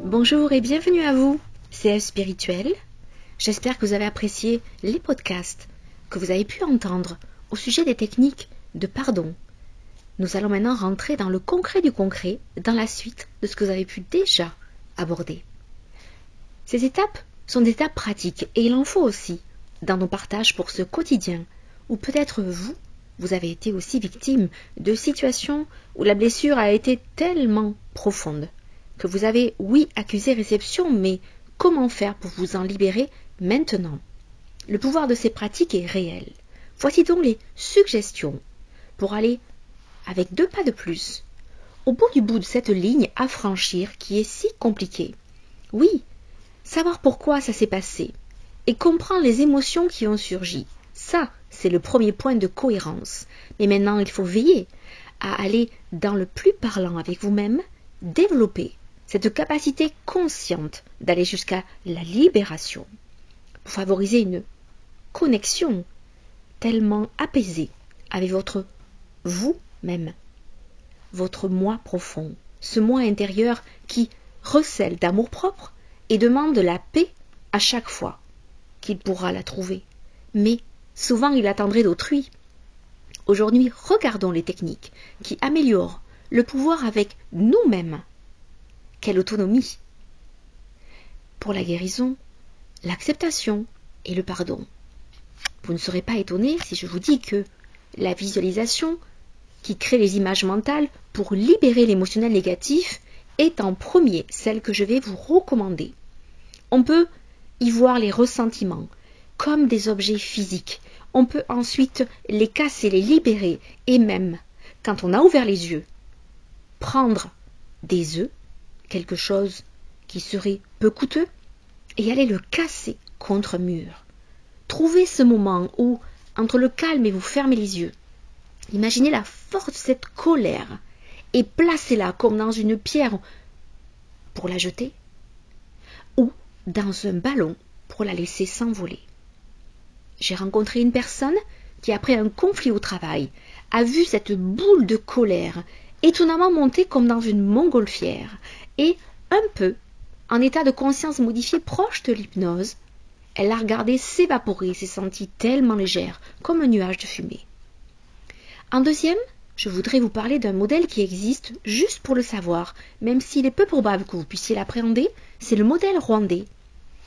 Bonjour et bienvenue à vous, CF Spirituel. J'espère que vous avez apprécié les podcasts que vous avez pu entendre au sujet des techniques de pardon. Nous allons maintenant rentrer dans le concret du concret, dans la suite de ce que vous avez pu déjà aborder. Ces étapes sont des étapes pratiques et il en faut aussi dans nos partages pour ce quotidien où peut-être vous avez été aussi victime de situations où la blessure a été tellement profonde que vous avez, oui, accusé réception, mais comment faire pour vous en libérer maintenant? Le pouvoir de ces pratiques est réel. Voici donc les suggestions pour aller avec 2 pas de plus au bout de cette ligne à franchir qui est si compliquée. Oui, savoir pourquoi ça s'est passé et comprendre les émotions qui ont surgi. Ça, c'est le premier point de cohérence. Mais maintenant, il faut veiller à aller dans le plus parlant avec vous-même, développer cette capacité consciente d'aller jusqu'à la libération pour favoriser une connexion tellement apaisée avec votre vous-même, votre moi profond, ce moi intérieur qui recèle d'amour-propre et demande la paix à chaque fois qu'il pourra la trouver. Mais souvent, il attendrait d'autrui. Aujourd'hui, regardons les techniques qui améliorent le pouvoir avec nous-mêmes. Quelle autonomie! Pour la guérison, l'acceptation et le pardon. Vous ne serez pas étonné si je vous dis que la visualisation qui crée les images mentales pour libérer l'émotionnel négatif est en premier celle que je vais vous recommander. On peut y voir les ressentiments comme des objets physiques. On peut ensuite les casser, les libérer et même, quand on a ouvert les yeux, prendre des œufs, quelque chose qui serait peu coûteux, et aller le casser contre un mur. Trouvez ce moment où, entre le calme et vous fermez les yeux, imaginez la force de cette colère et placez-la comme dans une pierre pour la jeter ou dans un ballon pour la laisser s'envoler. J'ai rencontré une personne qui, après un conflit au travail, a vu cette boule de colère étonnamment monter comme dans une montgolfière et un peu, en état de conscience modifié proche de l'hypnose, elle l'a regardé s'évaporer et s'est sentie tellement légère comme un nuage de fumée. En deuxième, je voudrais vous parler d'un modèle qui existe juste pour le savoir, même s'il est peu probable que vous puissiez l'appréhender, c'est le modèle rwandais.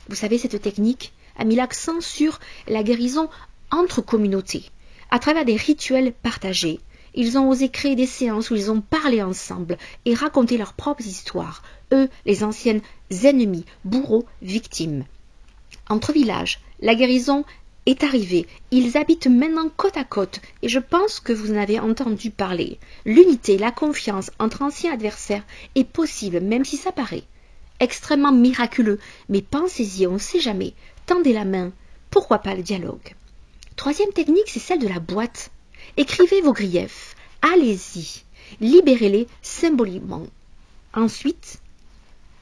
Vous savez, cette technique a mis l'accent sur la guérison entre communautés, à travers des rituels partagés. Ils ont osé créer des séances où ils ont parlé ensemble et raconté leurs propres histoires, eux, les anciennes ennemies, bourreaux, victimes. Entre villages, la guérison est arrivée. Ils habitent maintenant côte à côte et je pense que vous en avez entendu parler. L'unité, la confiance entre anciens adversaires est possible, même si ça paraît extrêmement miraculeux. Mais pensez-y, on ne sait jamais. Tendez la main. Pourquoi pas le dialogue? Troisième technique, c'est celle de la boîte. Écrivez vos griefs, allez-y, libérez-les symboliquement. Ensuite,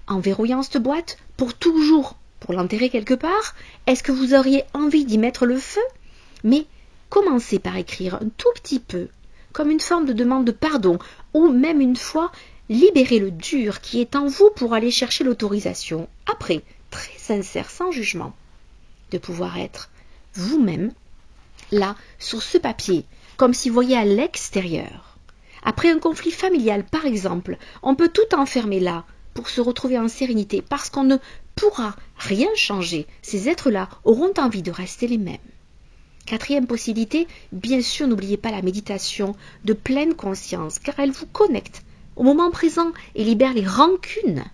en verrouillant cette boîte, pour l'enterrer quelque part, est-ce que vous auriez envie d'y mettre le feu? Mais commencez par écrire un tout petit peu, comme une forme de demande de pardon, ou même une fois, libérez le dur qui est en vous pour aller chercher l'autorisation. Après, très sincère, sans jugement, de pouvoir être vous-même, là, sur ce papier, comme si vous voyiez à l'extérieur. Après un conflit familial, par exemple, on peut tout enfermer là pour se retrouver en sérénité parce qu'on ne pourra rien changer. Ces êtres-là auront envie de rester les mêmes. Quatrième possibilité, bien sûr, n'oubliez pas la méditation de pleine conscience car elle vous connecte au moment présent et libère les rancunes.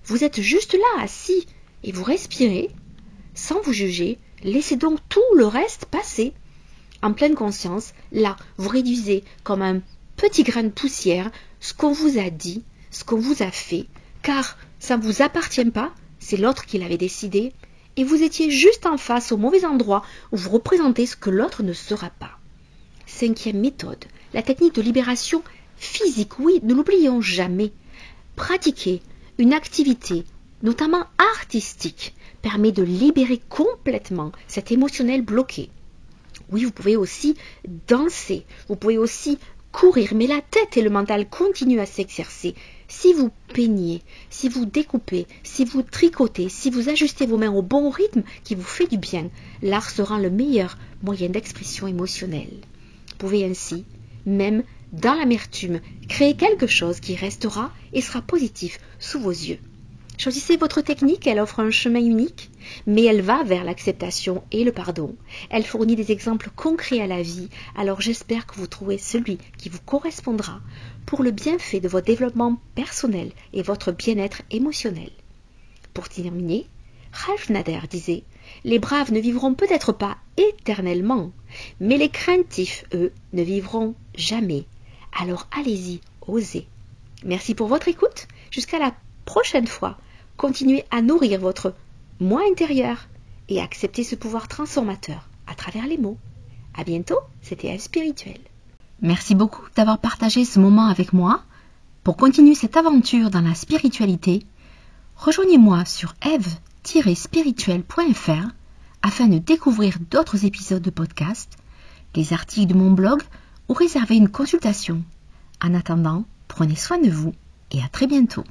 Vous êtes juste là, assis, et vous respirez sans vous juger. Laissez donc tout le reste passer. En pleine conscience, là, vous réduisez comme un petit grain de poussière ce qu'on vous a dit, ce qu'on vous a fait, car ça ne vous appartient pas, c'est l'autre qui l'avait décidé, et vous étiez juste en face au mauvais endroit où vous représentez ce que l'autre ne sera pas. Cinquième méthode, la technique de libération physique. Oui, ne l'oublions jamais. Pratiquer une activité, notamment artistique, permet de libérer complètement cet émotionnel bloqué. Oui, vous pouvez aussi danser, vous pouvez aussi courir, mais la tête et le mental continuent à s'exercer. Si vous peignez, si vous découpez, si vous tricotez, si vous ajustez vos mains au bon rythme qui vous fait du bien, l'art sera le meilleur moyen d'expression émotionnelle. Vous pouvez ainsi, même dans l'amertume, créer quelque chose qui restera et sera positif sous vos yeux. Choisissez votre technique, elle offre un chemin unique, mais elle va vers l'acceptation et le pardon. Elle fournit des exemples concrets à la vie, alors j'espère que vous trouverez celui qui vous correspondra pour le bienfait de votre développement personnel et votre bien-être émotionnel. Pour terminer, Ralph Nader disait « Les braves ne vivront peut-être pas éternellement, mais les craintifs, eux, ne vivront jamais. Alors allez-y, osez. » Merci pour votre écoute. Jusqu'à la prochaine fois. Continuez à nourrir votre moi intérieur et acceptez ce pouvoir transformateur à travers les mots. À bientôt, c'était Eve Spirituelle. Merci beaucoup d'avoir partagé ce moment avec moi. Pour continuer cette aventure dans la spiritualité, rejoignez-moi sur eve-spirituelle.fr afin de découvrir d'autres épisodes de podcast, les articles de mon blog ou réserver une consultation. En attendant, prenez soin de vous et à très bientôt.